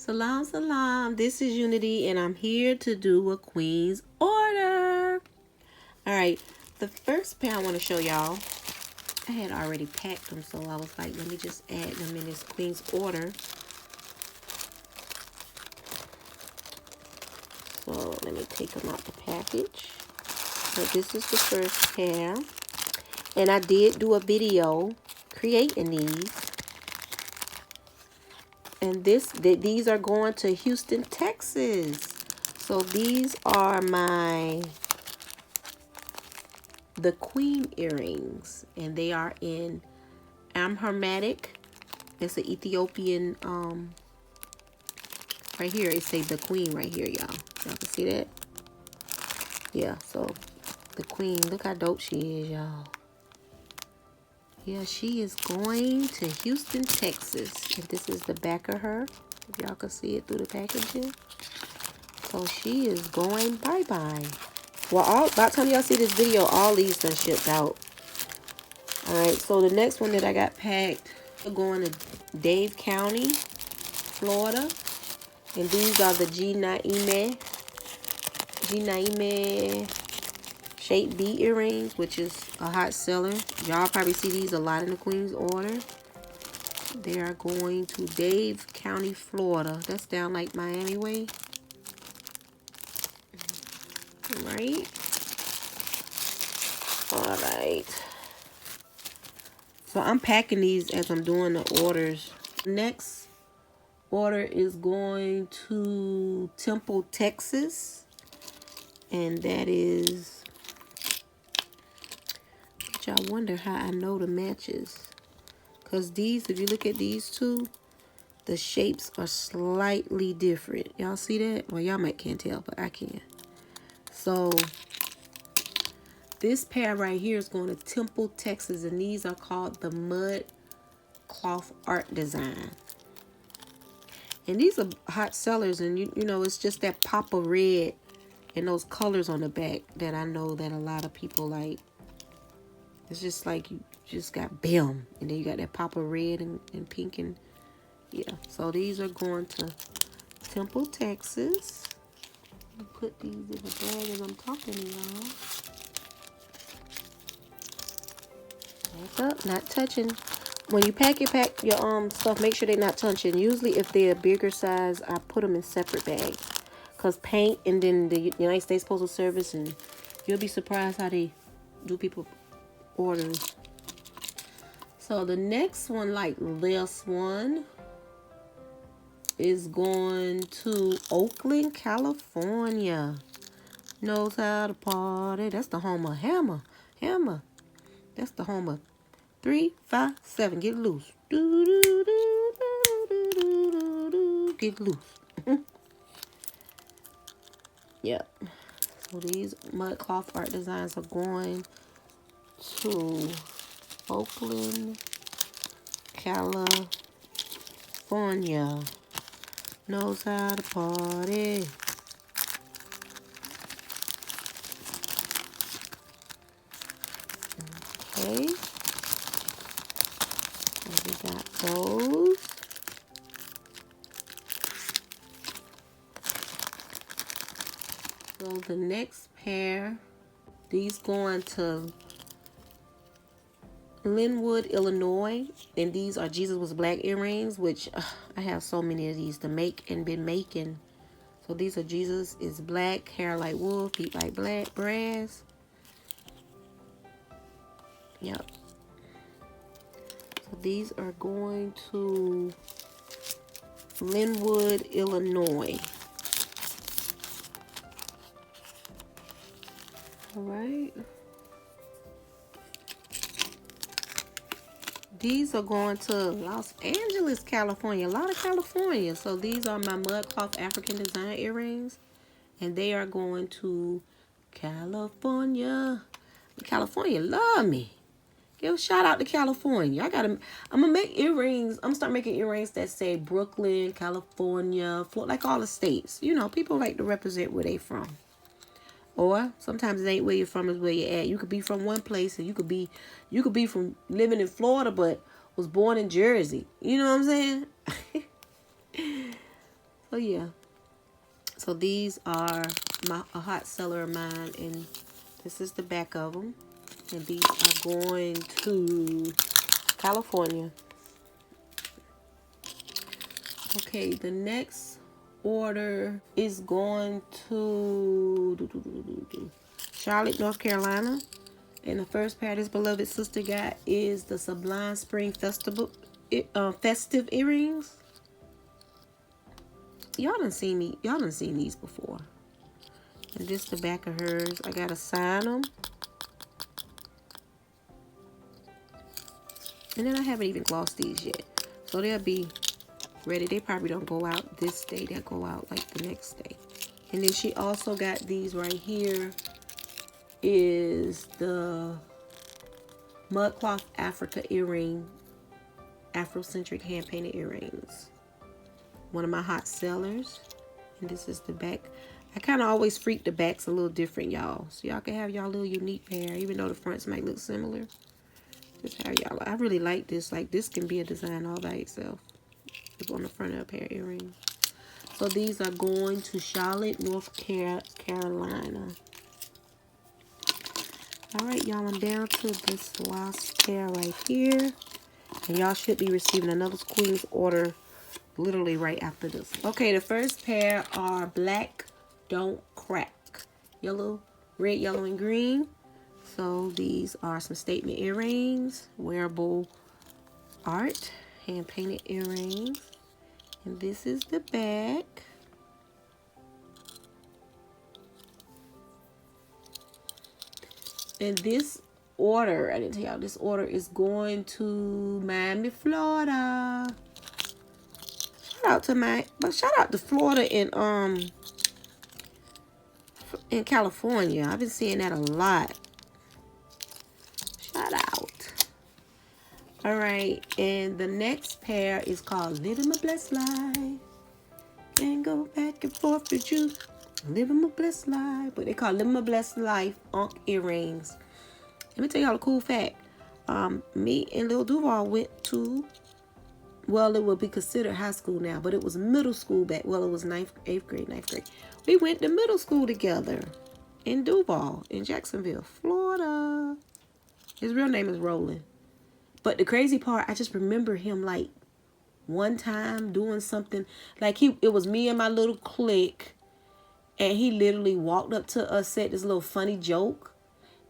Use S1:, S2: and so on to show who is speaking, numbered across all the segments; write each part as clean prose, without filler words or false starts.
S1: Salam, salam. This is Unity, and I'm here to do a queen's order. All right, the first pair I want to show y'all, I had already packed them, so I was like, let me just add them in this queen's order. So let me take them out the package. So this is the first pair, and I did do a video creating these. And these are going to Houston, Texas. So these are the queen earrings, and they are in Handmade. It's an Ethiopian, right here it say the queen right here, y'all. Y'all can see that? Yeah, so the queen, look how dope she is, y'all. Yeah, she is going to Houston, Texas. And this is the back of her. If y'all can see it through the packaging. So she is going bye-bye. Well, by the time y'all see this video, all these done shipped out. Alright, so the next one that I got packed, we're going to Dade County, Florida. And these are the G-Naime shaped bead earrings, which is a hot seller. Y'all probably see these a lot in the queen's order. They are going to Dade County, Florida. That's down like Miami way. Alright. So I'm packing these as I'm doing the orders. Next order is going to Temple, Texas. And that is, I wonder how I know the matches, because these, if you look at these two, the shapes are slightly different. Y'all see that? Well, y'all can't tell, but I can. So this pair right here is going to Temple, Texas, and these are called the Mud Cloth Art Design. And these are hot sellers, and you know, it's just that pop of red and those colors on the back that I know that a lot of people like. It's just like you just got BAM, and then you got that pop of red and pink, and yeah. So these are going to Temple, Texas. Let me put these in the bag as I'm talking to y'all. Back up, not touching. When you pack your stuff, make sure they're not touching. Usually if they're a bigger size, I put them in separate bags. Because paint and then the United States Postal Service, and you'll be surprised how they do people orders. So the next one, like this one, is going to Oakland, California. Knows how to party. That's the home of Hammer. That's the home of 3, 5, 7. Get loose. Get loose. Yep. So these mud cloth art designs are going to Oakland, California. Knows how to party. Okay. So we got those. So the next pair, these going to Linwood, Illinois, and these are Jesus Was Black earrings, which I have so many of these to make and been making. So these are Jesus is Black, hair like wool, feet like black, brass. Yep. So these are going to Linwood, Illinois. All right. These are going to Los Angeles, California. A lot of California. So these are my mud cloth African design earrings. And they are going to California. California love me. Give a shout out to California. I'm gonna make earrings. I'm gonna start making earrings that say Brooklyn, California, Florida, like all the states. You know, people like to represent where they from. Or sometimes it ain't where you're from, it's where you're at. You could be from one place, and you could be from living in Florida, but was born in Jersey. You know what I'm saying? But yeah. So these are a hot seller of mine, and this is the back of them. And these are going to California. Okay, the next order is going to Charlotte, North Carolina. And the first pair this beloved sister got is the Sublime Spring Festive earrings. Y'all done seen these before. And this the back of hers. I gotta sign them. And then I haven't even glossed these yet. So they'll be ready. They probably don't go out this day. They'll go out like the next day. And then she also got these right here. Is the Mudcloth Africa earring. Afrocentric hand painted earrings. One of my hot sellers. And this is the back. I kind of always freak the backs a little different, y'all. So y'all can have y'all little unique pair. Even though the fronts might look similar. Just have y'all. I really like this. Like, this can be a design all by itself. It's on the front of a pair of earrings. So these are going to Charlotte, North Carolina. Alright, y'all. I'm down to this last pair right here. And y'all should be receiving another Queen's order literally right after this. Okay, the first pair are Black Don't Crack. Yellow, red, yellow, and green. So these are some statement earrings. Wearable art. Hand painted earrings. And this is the back. And this order, I didn't tell y'all, this order is going to Miami, Florida. Shout out to Florida and in California. I've been seeing that a lot. Shout out. All right, and the next pair is called Living My Blessed Life. Can't go back and forth with you. Living My Blessed Life. But they call Living My Blessed Life Unk earrings. Let me tell y'all a cool fact. Me and Lil Duval went to, well, it would be considered high school now, but it was middle school back. Well, it was 8th grade. We went to middle school together in Duval, in Jacksonville, Florida. His real name is Roland. But the crazy part, I just remember him like one time doing something. Like it was me and my little clique. And he literally walked up to us, said this little funny joke.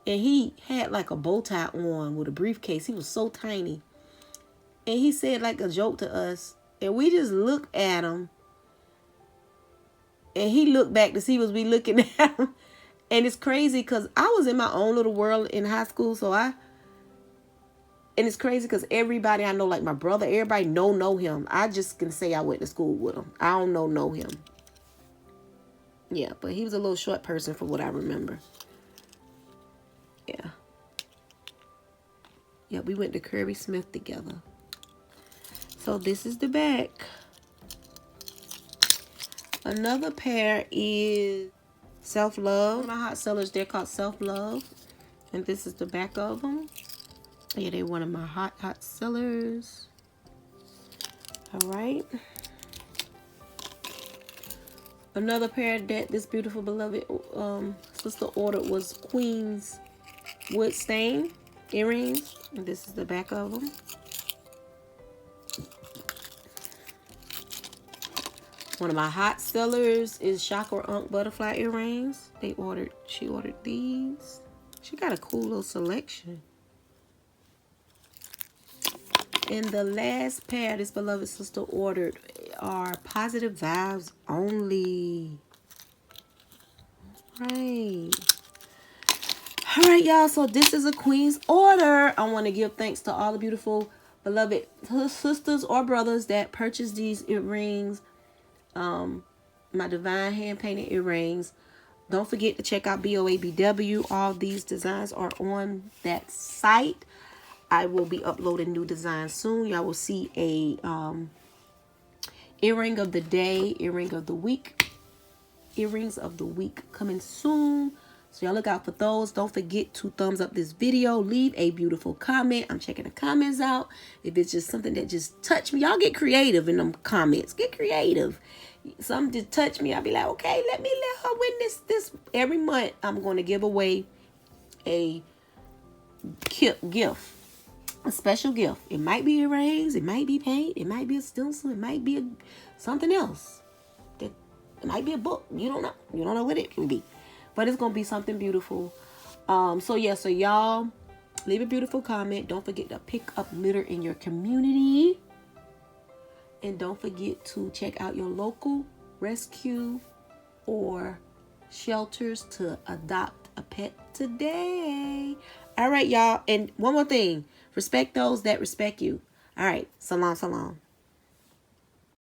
S1: And he had like a bow tie on with a briefcase. He was so tiny. And he said like a joke to us. And we just looked at him. And he looked back to see was we looking at him. And it's crazy because I was in my own little world in high school. And it's crazy because everybody I know, like my brother, everybody know him. I just can say I went to school with him. I don't know him. Yeah, but he was a little short person from what I remember. Yeah. Yeah, we went to Kirby Smith together. So this is the back. Another pair is Self Love. My hot sellers, they're called Self Love. And this is the back of them. Yeah, they're one of my hot sellers. All right. Another pair that this beautiful beloved sister ordered was Queen's Wood Stain earrings. And this is the back of them. One of my hot sellers is Chakra Unk Butterfly earrings. She ordered these. She got a cool little selection. And the last pair this beloved sister ordered are Positive Vibes Only. Right. All right, y'all. So this is a Queen's order. I want to give thanks to all the beautiful beloved sisters or brothers that purchased these earrings. My divine hand painted earrings. Don't forget to check out Boabw. All these designs are on that site. I will be uploading new designs soon. Y'all will see a earring of the day, earring of the week, earrings of the week coming soon. So y'all look out for those. Don't forget to thumbs up this video. Leave a beautiful comment. I'm checking the comments out. If it's just something that just touched me, y'all get creative in them comments. Get creative. Something just touch me, I'll be like, okay, let her win this. Every month, I'm going to give away a gift. A special gift. It might be earrings, it might be paint, it might be a stencil, it might be something else. It might be a book. You don't know. You don't know what it can be. But it's going to be something beautiful. So y'all leave a beautiful comment. Don't forget to pick up litter in your community. And don't forget to check out your local rescue or shelters to adopt a pet today. All right, y'all. And one more thing. Respect those that respect you. All right. Salam, salam.